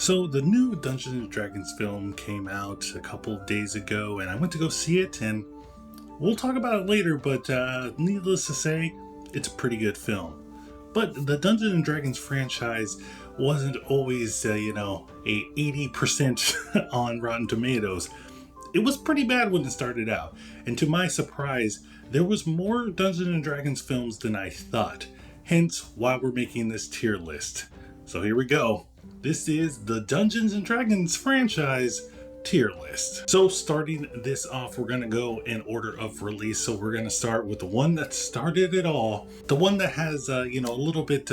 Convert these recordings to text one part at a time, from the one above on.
So the new Dungeons and Dragons film came out a couple of days ago, and I went to go see it, and we'll talk about it later, but needless to say, it's a pretty good film. But the Dungeons and Dragons franchise wasn't always, a 80% on Rotten Tomatoes. It was pretty bad when it started out, and to my surprise, there was more Dungeons and Dragons films than I thought. Hence, why we're making this tier list. So here we go. This is the Dungeons and Dragons franchise tier list. So starting this off, we're going to go in order of release. So we're going to start with the one that started it all. The one that has, a little bit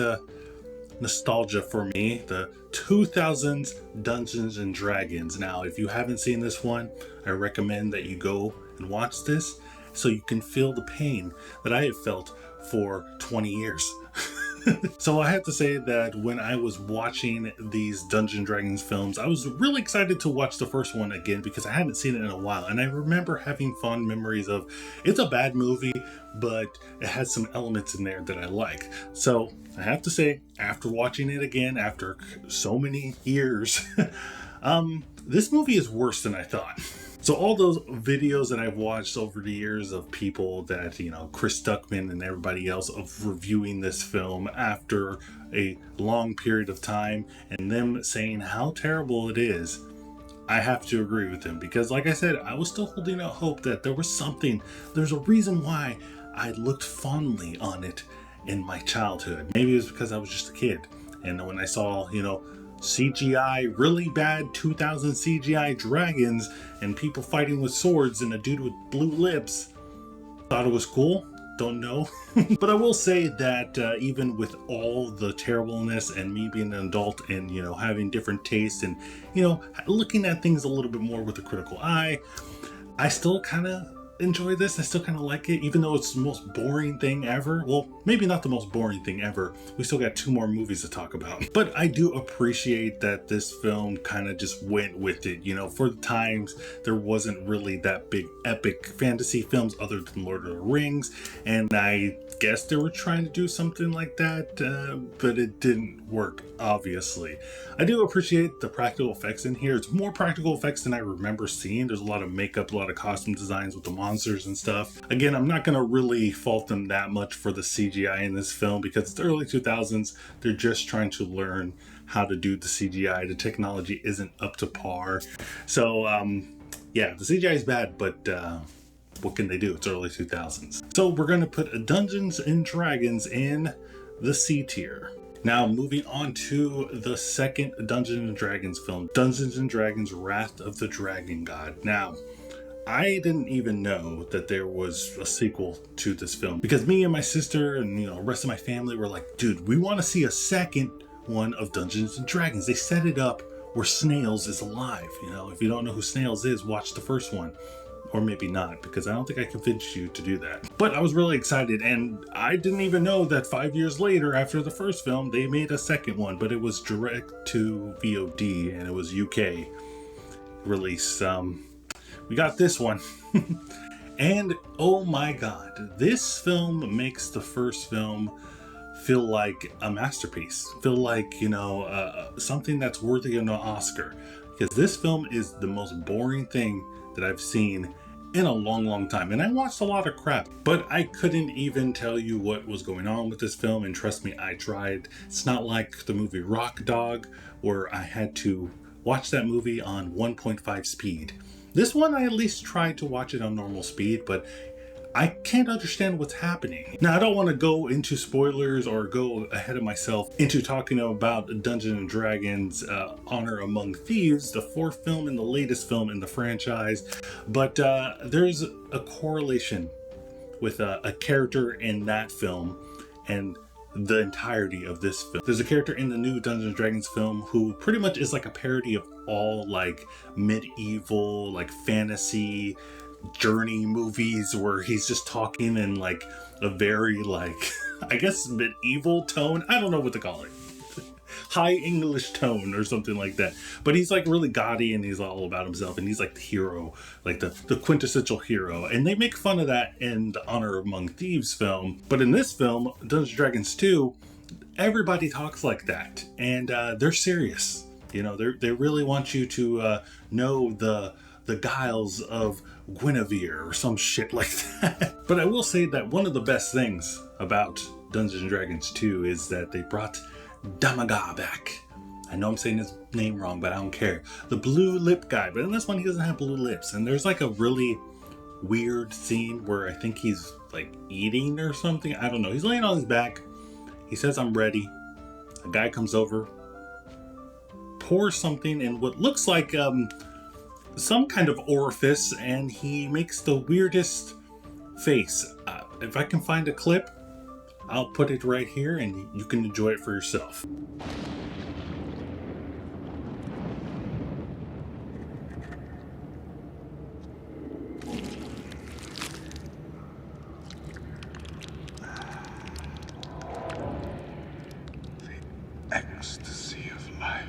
nostalgia for me. The 2000s Dungeons and Dragons. Now, if you haven't seen this one, I recommend that you go and watch this so you can feel the pain that I have felt for 20 years. So I have to say that when I was watching these Dungeons and Dragons films, I was really excited to watch the first one again because I hadn't seen it in a while. And I remember having fond memories of, it's a bad movie, but it has some elements in there that I like. So I have to say, after watching it again, after so many years, this movie is worse than I thought. So all those videos that I've watched over the years of people that, Chris Stuckman and everybody else of reviewing this film after a long period of time and them saying how terrible it is, I have to agree with them because like I said, I was still holding out hope that there was something, there's a reason why I looked fondly on it in my childhood. Maybe it was because I was just a kid. And when I saw, CGI, really bad 2000 CGI dragons and people fighting with swords and a dude with blue lips, thought it was cool. Don't know. But I will say that even with all the terribleness and me being an adult and, having different tastes and, looking at things a little bit more with a critical eye, I still kind of enjoy this. I still kind of like it, even though it's the most boring thing ever. Well, maybe not the most boring thing ever. We still got 2 more movies to talk about. But I do appreciate that this film kind of just went with it. For the times, there wasn't really that big epic fantasy films other than Lord of the Rings. And I guess they were trying to do something like that, but it didn't work, obviously. I do appreciate the practical effects in here. It's more practical effects than I remember seeing. There's a lot of makeup, a lot of costume designs with the monsters and stuff. Again, I'm not going to really fault them that much for the CGI in this film because it's the early 2000s. They're just trying to learn how to do the CGI. The technology isn't up to par. So, the CGI is bad, but what can they do? It's early 2000s. So we're going to put Dungeons and Dragons in the C tier. Now, moving on to the second Dungeons and Dragons film, Dungeons and Dragons Wrath of the Dragon God. Now, I didn't even know that there was a sequel to this film because me and my sister and, the rest of my family were like, dude, we want to see a second one of Dungeons and Dragons. They set it up where Snails is alive. If you don't know who Snails is, watch the first one. Or maybe not, because I don't think I convinced you to do that. But I was really excited, and I didn't even know that 5 years later, after the first film, they made a second one, but it was direct to VOD, and it was UK release. We got this one. And, oh my god, this film makes the first film feel like a masterpiece. Feel like, something that's worthy of an Oscar. Because this film is the most boring thing that I've seen in a long time. And I watched a lot of crap, but I couldn't even tell you what was going on with this film. And trust me, I tried. It's not like the movie Rock Dog, where I had to watch that movie on 1.5 speed. This one, I at least tried to watch it on normal speed, but I can't understand what's happening. Now, I don't want to go into spoilers or go ahead of myself into talking about Dungeons and Dragons Honor Among Thieves, the 4th film and the latest film in the franchise, but there's a correlation with a character in that film and the entirety of this film. There's a character in the new Dungeons and Dragons film who pretty much is like a parody of all like medieval, like fantasy journey movies where he's just talking in like a very I guess medieval tone. I don't know what to call it. High English tone or something like that. But he's like really gaudy and he's all about himself and he's like the hero, like the quintessential hero. And they make fun of that in the Honor Among Thieves film. But in this film, Dungeons and Dragons 2, everybody talks like that. And they're serious. You know, they really want you to know the guiles of Guinevere or some shit like that. But I will say that one of the best things about Dungeons and Dragons 2 is that they brought Damaga back. I know I'm saying his name wrong, but I don't care. The blue lip guy, but in this one he doesn't have blue lips. And there's like a really weird scene where I think he's like eating or something. I don't know. He's laying on his back. He says, "I'm ready." A guy comes over, pours something in what looks like some kind of orifice, and he makes the weirdest face. If I can find a clip, I'll put it right here and you can enjoy it for yourself. Ecstasy of life.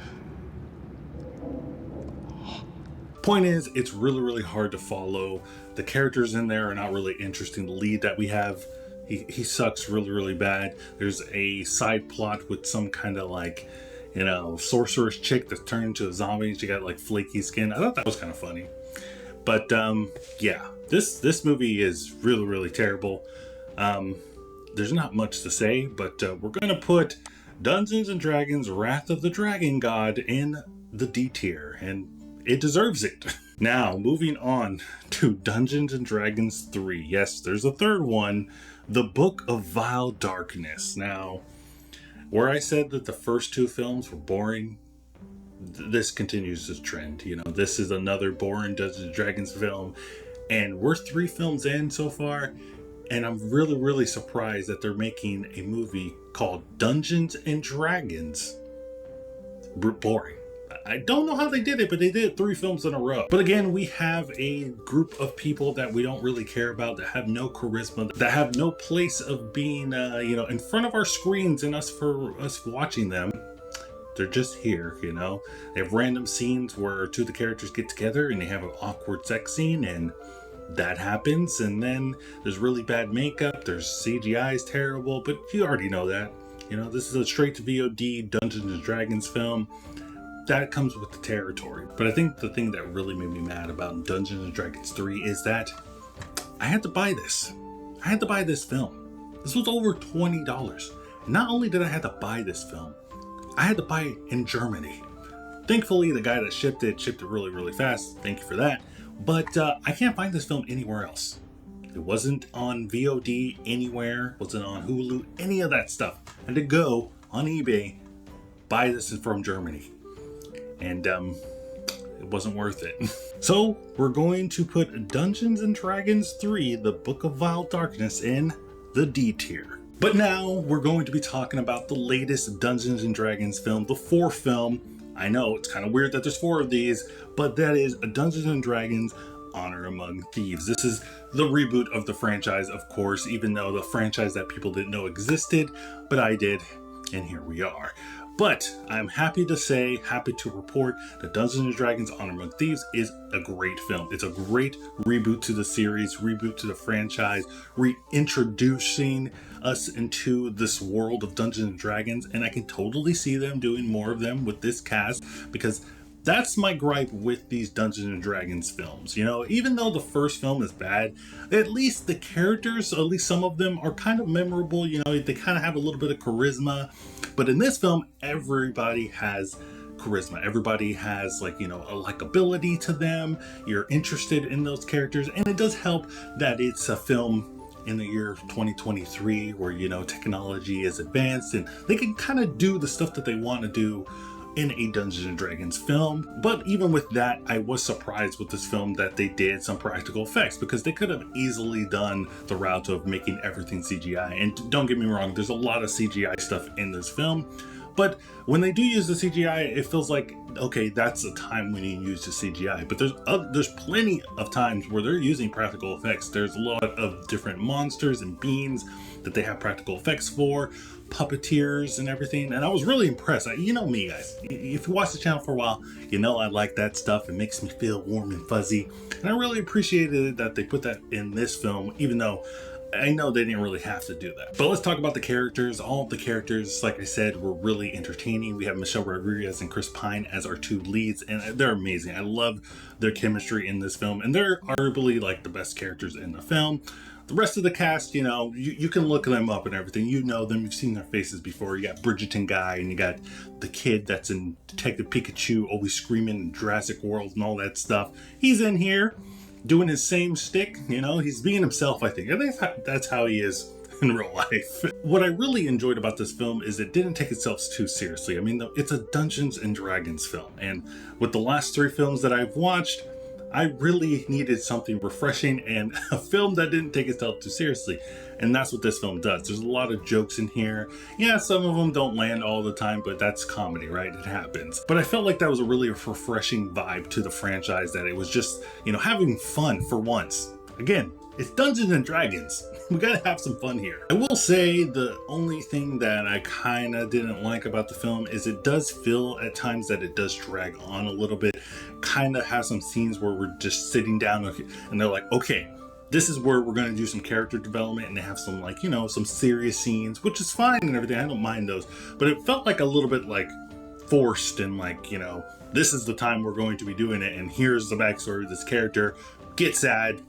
Point is, it's really hard to follow. The characters in there are not really interesting. The lead that we have, he sucks really bad. There's a side plot with some kind of like, you know, sorceress chick that's turned into a zombie and she got like flaky skin. I thought that was kind of funny. But yeah, this movie is really terrible. There's not much to say, but we're gonna put Dungeons and Dragons Wrath of the Dragon God in the D tier, and it deserves it. Now, moving on to Dungeons and Dragons 3. Yes, there's a third one, The Book of Vile Darkness. Now, where I said that the first two films were boring, this continues this trend. You know, this is another boring Dungeons and Dragons film, and we're 3 films in so far, and I'm really surprised that they're making a movie called Dungeons and Dragons boring. I don't know how they did it, but they did 3 films in a row. But again, we have a group of people that we don't really care about, that have no charisma, that have no place of being, you know, in front of our screens and us watching them. They're just here, you know. They have random scenes where 2 of the characters get together and they have an awkward sex scene, and that happens. And then there's really bad makeup. There's CGI is terrible, but you already know that. You know, this is a straight to VOD Dungeons and Dragons film. That comes with the territory. But I think the thing that really made me mad about Dungeons and Dragons 3 is that I had to buy this. I had to buy this film. This was over $20. Not only did I have to buy this film, I had to buy it in Germany. Thankfully, the guy that shipped it really fast. Thank you for that. But I can't find this film anywhere else. It wasn't on VOD anywhere. Wasn't on Hulu. Any of that stuff. I had to go on eBay, buy this from Germany. And it wasn't worth it. So we're going to put Dungeons and Dragons 3, The Book of Vile Darkness, in the D tier. But now we're going to be talking about the latest Dungeons and Dragons film, the 4th film. I know it's kind of weird that there's 4 of these, but that is Dungeons and Dragons Honor Among Thieves. This is the reboot of the franchise, of course, even though the franchise that people didn't know existed, but I did, and here we are. But I'm happy to report that Dungeons & Dragons Honor Among Thieves is a great film. It's a great reboot to the series, reboot to the franchise, reintroducing us into this world of Dungeons & Dragons, and I can totally see them doing more of them with this cast, because that's my gripe with these Dungeons and Dragons films. You know, even though the first film is bad, at least the characters, at least some of them, are kind of memorable. You know, they kind of have a little bit of charisma. But in this film, everybody has charisma. Everybody has, like, you know, a likability to them. You're interested in those characters. And it does help that it's a film in the year 2023 where, you know, technology is advanced and they can kind of do the stuff that they want to do in a Dungeons and Dragons film. But even with that, I was surprised with this film that they did some practical effects, because they could have easily done the route of making everything CGI. And don't get me wrong, there's a lot of CGI stuff in this film, but when they do use the CGI, it feels like, okay, that's a time when you use the CGI. But there's plenty of times where they're using practical effects. There's a lot of different monsters and beings that they have practical effects for, puppeteers and everything, and I was really impressed. You know me, guys, if you watch the channel for a while, you know I like that stuff. It makes me feel warm and fuzzy, and I really appreciated that they put that in this film, even though I know they didn't really have to do that. But let's talk about the characters. All of the characters, like I said, were really entertaining. We have Michelle Rodriguez and Chris Pine as our two leads, and they're amazing. I love their chemistry in this film, and they're arguably like the best characters in the film. The rest of the cast, you know, you can look them up and everything. You know them. You've seen their faces before. You got Bridgerton guy, and you got the kid that's in Detective Pikachu, always screaming in Jurassic World and all that stuff. He's in here doing his same stick. You know, he's being himself, I think. I think that's how he is in real life. What I really enjoyed about this film is it didn't take itself too seriously. I mean, it's a Dungeons and Dragons film. And with the last 3 films that I've watched, I really needed something refreshing and a film that didn't take itself too seriously. And that's what this film does. There's a lot of jokes in here. Yeah, some of them don't land all the time, but that's comedy, right? It happens. But I felt like that was a really refreshing vibe to the franchise, that it was just, you know, having fun for once. Again, it's Dungeons and Dragons. We gotta have some fun here. I will say the only thing that I kind of didn't like about the film is it does feel at times that it does drag on a little bit. Kind of have some scenes where we're just sitting down and they're like, okay, this is where we're going to do some character development, and they have some, like, you know, some serious scenes, which is fine and everything. I don't mind those, but it felt like a little bit like forced, and like, you know, this is the time we're going to be doing it, and here's the backstory of this character. Get sad.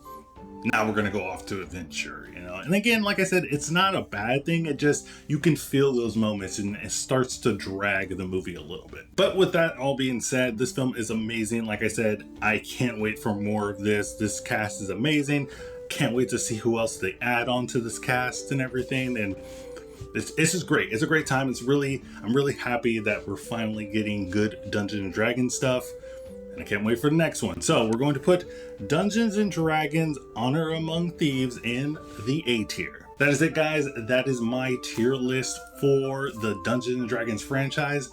Now we're going to go off to adventure, you know? And again, like I said, it's not a bad thing. It just, you can feel those moments and it starts to drag the movie a little bit. But with that all being said, this film is amazing. Like I said, I can't wait for more of this. This cast is amazing. Can't wait to see who else they add on to this cast and everything. And this is great. It's a great time. I'm really happy that we're finally getting good Dungeons and Dragons stuff. And I can't wait for the next one. So we're going to put Dungeons and Dragons Honor Among Thieves in the A tier. That is it, guys. That is my tier list for the Dungeons and Dragons franchise.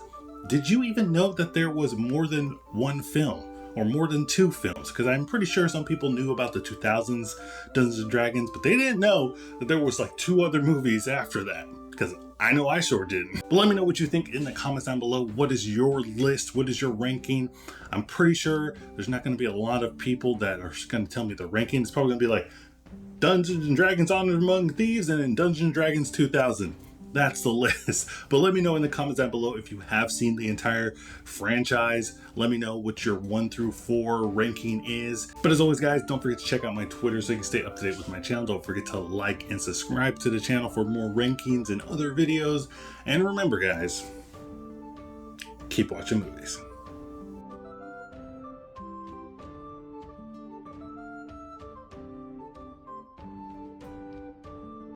Did you even know that there was more than one film or more than 2 films? Because I'm pretty sure some people knew about the 2000s Dungeons and Dragons, but they didn't know that there was like 2 other movies after that. Because I know I sure didn't. But let me know what you think in the comments down below. What is your list? What is your ranking? I'm pretty sure there's not going to be a lot of people that are going to tell me the ranking. It's probably going to be like Dungeons and Dragons Honor Among Thieves and then Dungeons and Dragons 2000. That's the list. But let me know in the comments down below if you have seen the entire franchise. Let me know what your 1 through 4 ranking is. But as always, guys, don't forget to check out my Twitter so you can stay up to date with my channel. Don't forget to like and subscribe to the channel for more rankings and other videos. And remember, guys, keep watching movies.